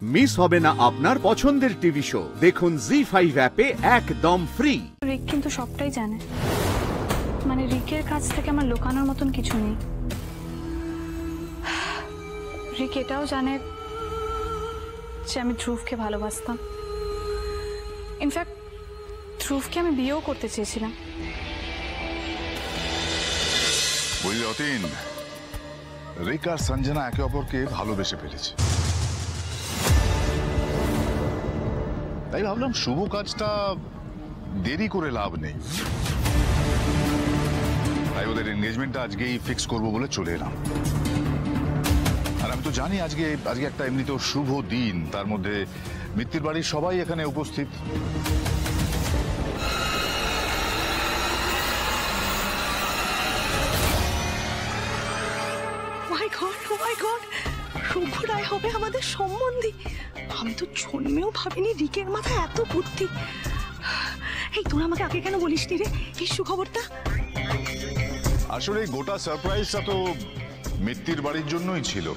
Miss হবে না আপনার পছন্দের টিভি শো। দেখুন জি5 অ্যাপে একদম ফ্রি। রিক কিন্তু সবটাই জানে, মানে রিকের কাছ থেকে আমার লুকানোর মতন কিছু নেই। রিক এটাও জানে যে আমি ধ্রুবকে ভালোবাসতাম। ইনফ্যাক্ট ধ্রুবকে আমি বিয়েও করতে চেয়েছিলাম। বুঝলি অতীন, রিক আর সঞ্জনা একে অপরকে ভালোবেসে ফেলেছে। তাই ভাবলাম শুভ কাজটা দেরি করে লাভ নেই, তাই ওদের এনগেজমেন্টটা আজকেই ফিক্স করবো বলে চলে এলাম। আর আমি তো জানি আজকে একটা এমনিতেও শুভ দিন, তার মধ্যে মিত্তির বাড়ির সবাই এখানে উপস্থিত। শুভ রায় হবে আমাদের সম্বন্ধী। আমি তো জন্মেও ভাবিনি রিকের মাথায় এত বুদ্ধি। এই তোরা আমাকে আগে কেন বলিসনি রে এই সুখবরটা? আসলে গোটা সারপ্রাইজটা তো মিত্তির বাড়ির জন্যই ছিল।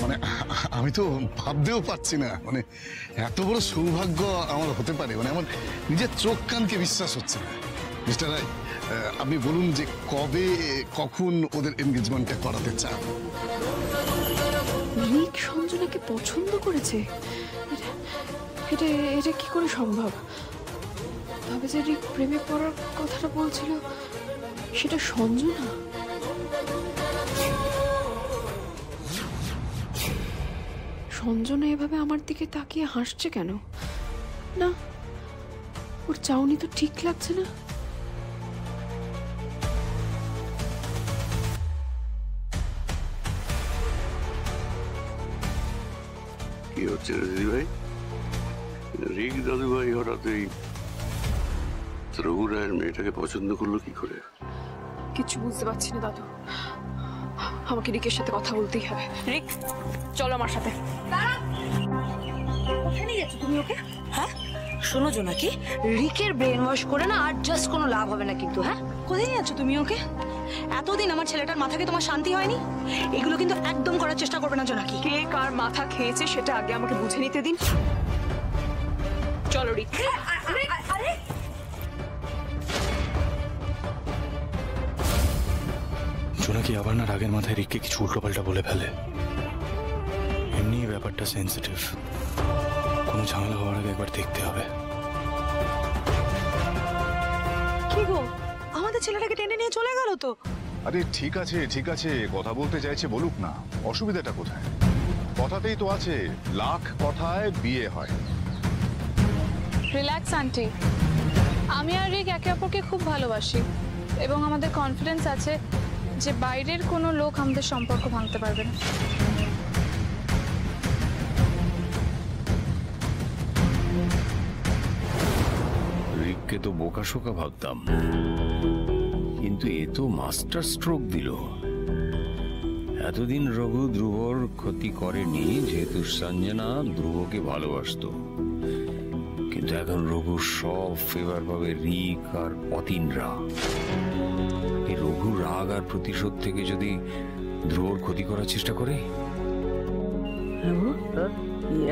মানে আমি তো ভাবতেও পারছি না, মানে এত বড় সৌভাগ্য আমার হতে পারে, মানে আমার নিজের চোখ কানকে বিশ্বাস হচ্ছে না। মিস্টার রায়, আপনি বলুন যে কবে কখন ওদের এনগেজমেন্টটা করাতে চান? রিক সঞ্জনাকে পছন্দ করেছে? এটা এটা কি করে সম্ভব? তবে যে রিক প্রেমে পড়ার কথাটা বলছিল সেটা সঞ্জনা। সঞ্জনা এভাবে আমার দিকে তাকিয়ে হাসছে কেন? না, ওর চাউনি তো ঠিক লাগছে না। কি হচ্ছে দিদি ভাই? রিক দাদু ভাই হঠাৎ এই রঘু রায়ের মেয়েটাকে পছন্দ করলো কি করে? কিছু বুঝতে পারছি না দাদু, আমাকে রিকের সাথে কথা বলতেই হবে। রিক, চলো আমার সাথে। কোথায় নিয়ে যাচ্ছ তুমি ওকে? হ্যাঁ শোনো জোনাকি, রিকের ব্রেন ওয়াশ করে না আর জাস্ট কোনো লাভ হবে না কিন্তু। হ্যাঁ কোথায় নিয়ে যাচ্ছ তুমি ওকে? এতদিন আমার ছেলেটার মাথাকে তোমার শান্তি হয়নি, এগুলো কিন্তু একদম করার চেষ্টা করবে না জোনাকি। কে কার মাথা খেয়েছে সেটা আগে আমাকে বুঝে নিতে দিন। চলো রিক। জোনাকি আবার না রাগের মাথায় রিককে কিছু উল্টোপাল্টা বলে ফেলে। এমনি ব্যাপারটা সেন্সিটিভ, কোনো ঝামেলা হওয়ার আগে একবার দেখতে হবে। কি গো, আমাদের ছেলেটাকে টেনে নিয়ে চলে গেল তো? আরে ঠিক আছে ঠিক আছে, কথা বলতে চাইছে বলুক না, অসুবিধাটা কোথায়? কথাতেই তো আছে লাখ কথায় বিয়ে হয়। রিল্যাক্স আন্টি, আমি আর রিক একে অপরকে খুব ভালোবাসি এবং আমাদের কনফিডেন্স আছে যে বাইরের কোনো লোক আমাদের সম্পর্ক ভাঙতে পারবে না। রিককে তো বোকাশোকা ভাবতাম, কিন্তু এ তো মাস্টার স্ট্রোক দিল। এতদিন রঘু ধ্রুবর ক্ষতি করেনি যেহেতু সঞ্জনা ধ্রুবকে ভালোবাসতো, কিন্তু এখন রঘু সব ফেভার পাবে রিক আর অতীনরা। এই রঘু রাগ আর প্রতিশোধ থেকে যদি ধ্রুবর ক্ষতি করার চেষ্টা করে।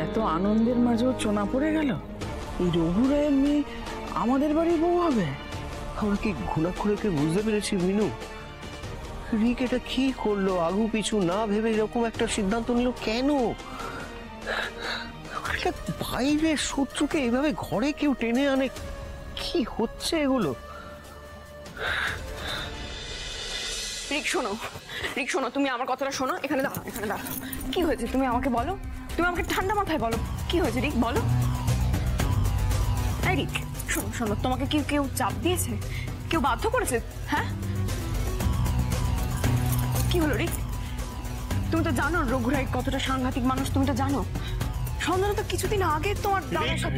এত আনন্দের মাঝেও চোনা পড়ে গেল। এই রঘু রায়ের মেয়ে আমাদের বাড়ির বউ হবে? আমরা কি ঘুণাক্ষরেকে বুঝতে পেরেছি মিনু? রিক এটা কি করলো? আগু পিছু না ভেবে এরকম একটা সিদ্ধান্ত নিল কেন? বাইরের শত্রুকে এইভাবে ঘরে কেউ টেনে আনে? কি হচ্ছে এগুলো? রিক শোনো, রিক শোনো, তুমি আমার কথাটা শোনো। এখানে দাঁড়াও, এখানে দাঁড়াও। কি হয়েছে তুমি আমাকে বলো, তুমি আমাকে ঠান্ডা মাথায় বলো কি হয়েছে। রিক বলো। এই রিক শোনো শোনো, তোমাকে কি কেউ চাপ দিয়েছে? কেউ বাধ্য করেছে? হ্যাঁ কি হলো রিক? তুমি তো জানো রঘু রায় কতটা সাংঘাতিক মানুষ, তুমি তো জানো। সঞ্জনা তো কিছুদিন আগে তোমার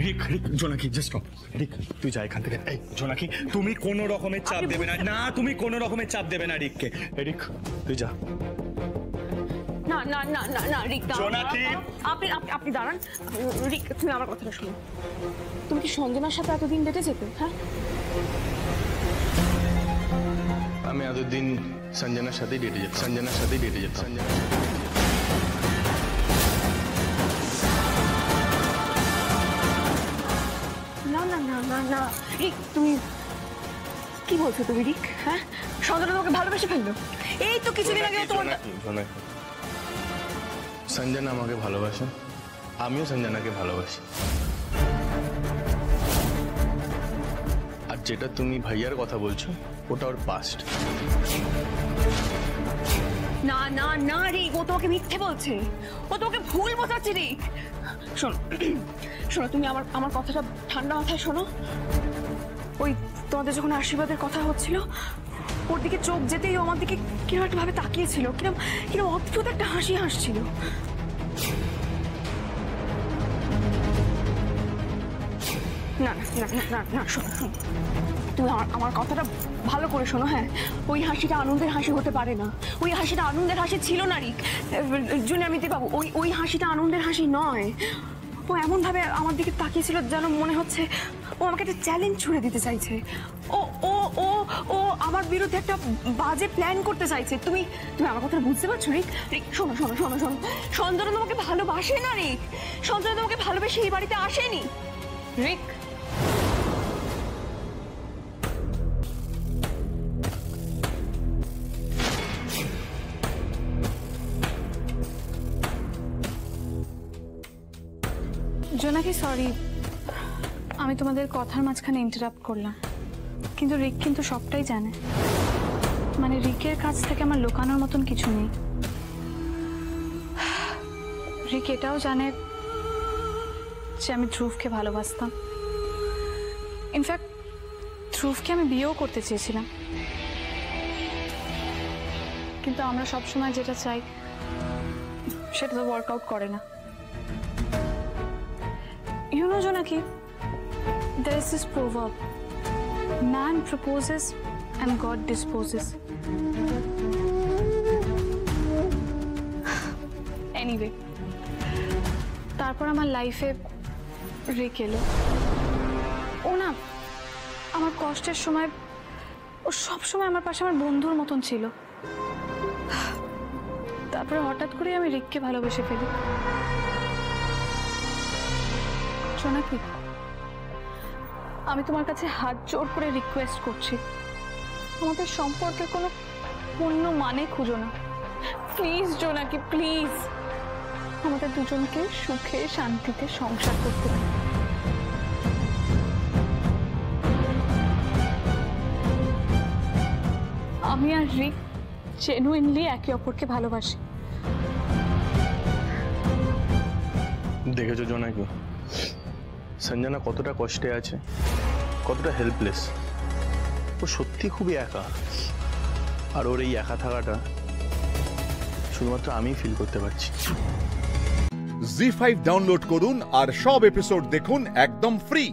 রিক রিক জোনাকি জাস্ট স্টপ। রিক তুই যা এখান থেকে। এই জোনাকি তুমি কোনো রকমের চাপ দেবে না। না তুমি কোনো রকমের চাপ দেবে না রিককে। রিক তুই যা। না না না না না রিক জোনাকি, আপনি আপনি দাঁড়ান। রিক তুমি আমার কথাটা শোনো। তুমি কি সঞ্জনার সাথে এতদিন ডেটে যেতে? হ্যাঁ এতদিন সঞ্জনার সাথেই ডেটে যেতাম না না না না না রিক, তুমি কি বলছো তুমি রিক? হ্যাঁ, সঞ্জনা তোমাকে ভালোবেসে ফেললো? এই তো কিছুদিন আগে তোমার সঞ্জনা আমাকে ভালোবাসে, আমিও সঞ্জনাকে ভালোবাসি। আর যেটা তুমি ভাইয়ার কথা বলছো ওটা ওর পাস্ট। না না না রিক, ও তোমাকে মিথ্যে বলছে, ও তোমাকে ভুল বোঝাচ্ছে রিক। শোনো শোনো, তুমি আমার কথাটা ঠান্ডা মাথায় শোনো। ওই তোমাদের যখন আশীর্বাদের কথা হচ্ছিল, ওর দিকে চোখ যেতেই ও আমার দিকে কিরকম একটা ভাবে তাকিয়েছিল, কিরকম কিরকম অদ্ভুত একটা হাসি হাসছিল। না না না না না, শোনো শোনো, তুমি আমার কথাটা ভালো করে শোনো। হ্যাঁ, ওই হাসিটা আনন্দের হাসি হতে পারে না, ওই হাসিটা আনন্দের হাসি ছিল না রিক। জুনিয়র মিত্তি বাবু, ওই হাসিটা আনন্দের হাসি নয়। ও এমন ভাবে আমার দিকে তাকিয়েছিল যেন মনে হচ্ছে ও আমাকে একটা চ্যালেঞ্জ ছুড়ে দিতে চাইছে। ও ও ও ও আমার বিরুদ্ধে একটা বাজে প্ল্যান করতে চাইছে। তুমি তুমি আমার কথা বুঝতে পারছো রিক? রিক শোনো শোনো শোনো শোনো, সঞ্জনা তোমাকে ভালোবাসে না রিক, সঞ্জনা তোমাকে ভালোবেসে এই বাড়িতে আসেনি রিক। জোনাকি, সরি, আমি তোমাদের কথার মাঝখানে ইন্টারাপ্ট করলাম, কিন্তু রিক কিন্তু সবটাই জানে। মানে রিকের কাছ থেকে আমার লুকানোর মতন কিছু নেই। রিক এটাও জানে যে আমি ধ্রুবকে ভালোবাসতাম। ইনফ্যাক্ট ধ্রুবকে আমি বিয়েও করতে চেয়েছিলাম, কিন্তু আমরা সবসময় যেটা চাই সেটা তো ওয়ার্কআউট করে না। You know, Jonaki, there is this proverb: man proposes and God disposes. Anyway, তারপর আমার লাইফে রিক এলো। ও না আমার কষ্টের সময়, ও সব সময় আমার পাশে আমার বন্ধুর মতন ছিল। তারপরে হঠাৎ করে আমি রিককে ভালোবেসে ফেলি। জোনাকি, আমি তোমার কাছে হাত জোর করে রিকোয়েস্ট করছি, আমাদের সম্পর্কের কোনো পূর্ণ মানে খুঁজো না প্লিজ জোনাকি, প্লিজ। আমাদের দুজনকে সুখে শান্তিতে সংসার করতে হবে। আমি আর রিক জেনুইনলি একে অপরকে ভালোবাসি। দেখেছো জোনাকি, সঞ্জনা কতটা কষ্টে আছে, কতটা হেল্পলেস। ও সত্যি খুবই একা, আর ওর এই একা থাকাটা শুধুমাত্র আমি ফিল করতে পারছি। জি5 ডাউনলোড করুন আর সব এপিসোড দেখুন একদম ফ্রি।